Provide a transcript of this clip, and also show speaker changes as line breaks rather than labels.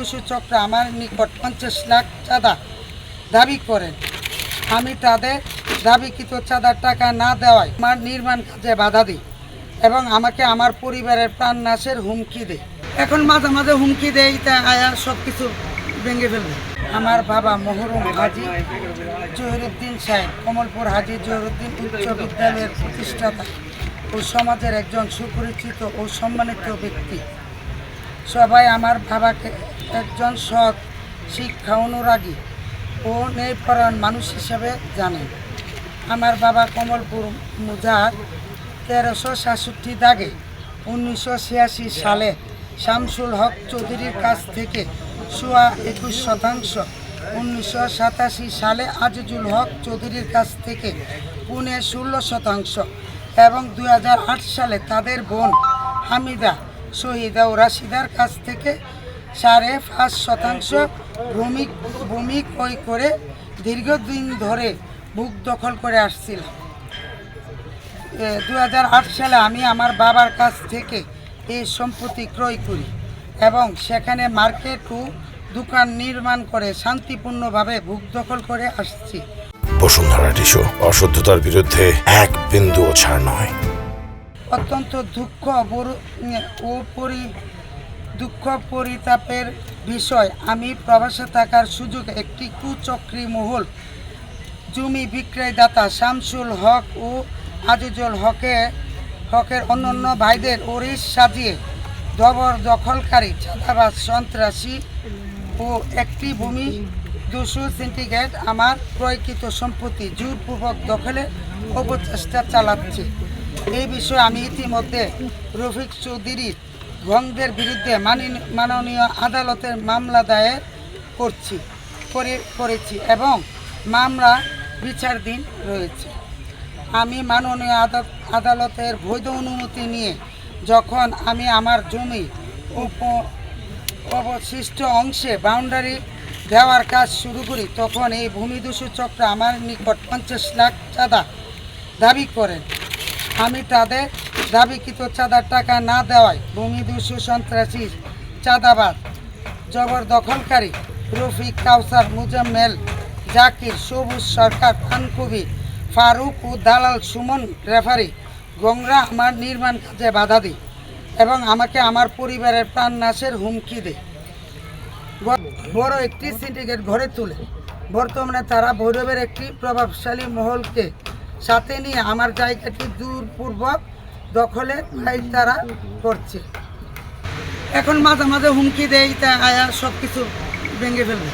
দস্যু চক্র আমার নিকট 50 লাখ চাঁদা দাবি করেন। আমি তাদের দাবিকৃত চাঁদার টাকা না দেওয়ায় আমার নির্মাণ কাজে বাধা দিই এবং আমাকে আমার পরিবারের প্রাণনাশের হুমকি দেয়। এখন মাঝে মাঝে হুমকি দেয়, তা আয়া সব কিছু ভেঙে ফেলবে। আমার বাবা মহরুম হাজি জহিরুদ্দিন সাহেব কমলপুর হাজি জহিরুদ্দিন উচ্চ বিদ্যালয়ের প্রতিষ্ঠাতা ও সমাজের একজন সুপরিচিত ও সম্মানিত ব্যক্তি। সবাই আমার বাবাকে একজন সৎ, শিক্ষা অনুরাগী ও ন্যায়পরায়ণ মানুষ হিসেবে জানেন। আমার বাবা কমলপুর মুজার 1367 দাগে 1986 সালে শামসুল হক চৌধুরীর কাছ থেকে 21% 1987 সালে আজিজুল হক চৌধুরীর কাছ থেকে 16% এবং 2008 সালে তাদের বোন হামিদা শহীদা ও রাশিদার কাছ থেকে 5.5% ভূমি ক্রয় করে দীর্ঘদিন ধরে বুক দখল করে আসছিলাম। 2008 সালে আমি আমার বাবার কাছ থেকে এই সম্পত্তি ক্রয় করি এবং সেখানে মার্কেট ও দোকান নির্মাণ করে শান্তিপূর্ণভাবে বুক দখল করে আসছি।
বসুন্ধরা টিস্যু অশুদ্ধতার বিরুদ্ধে এক বিন্দুও ছাড় নয়।
অত্যন্ত দুঃখ পরিতাপের বিষয়, আমি প্রবাসে থাকার সুযোগ একটি কুচক্রী মহল জমি বিক্রয়দাতা শামসুল হক ও আজিজুল হকের অন্যান্য ভাইদের ওরিশ সাজিয়ে দখলকারী চাঁদাবাজ সন্ত্রাসী ও একটি ভূমি দস্যু সিন্ডিকেট আমার ক্রয়কৃত সম্পত্তি জোরপূর্বক দখলের অপচেষ্টা চালাচ্ছে। এই বিষয়ে আমি ইতিমধ্যে রফিক চৌধুরীর ভঙ্গের বিরুদ্ধে মাননীয় আদালতের মামলা দায়ের করেছি এবং মামলা বিচারাধীন রয়েছে। আমি মাননীয় আদালতের বৈধ অনুমতি নিয়ে যখন আমি আমার জমি অবশিষ্ট অংশে বাউন্ডারি দেওয়ার কাজ শুরু করি, তখন এই ভূমিদস্যু চক্র আমার নিকট 50 লাখ চাঁদা দাবি করেন। আমি তাদের দাবিকৃত চাঁদার টাকা না দেওয়ায় ভূমিদস্যু সন্ত্রাসী চাঁদাবাজ জবরদখলকারী রফিক, কাউসার, মুজাম্মেল, জাকির, সবুজ সরকার, খানকবি, ফারুক ও দালাল সুমন রেফারি গংরা আমার নির্মাণ কাজে বাধা দিই এবং আমাকে আমার পরিবারের প্রাণনাশের হুমকি দেয়। বড় একটি সিন্ডিকেট গড়ে তোলে। বর্তমানে তারা ভৈরবের একটি প্রভাবশালী মহলকে সাথে নিয়ে আমার জায়গাটি জোরপূর্বক দখলে তারা করছে। এখন মাঝে মাঝে হুমকি দেয়, তা আয়া সব কিছু ভেঙে ফেলবে।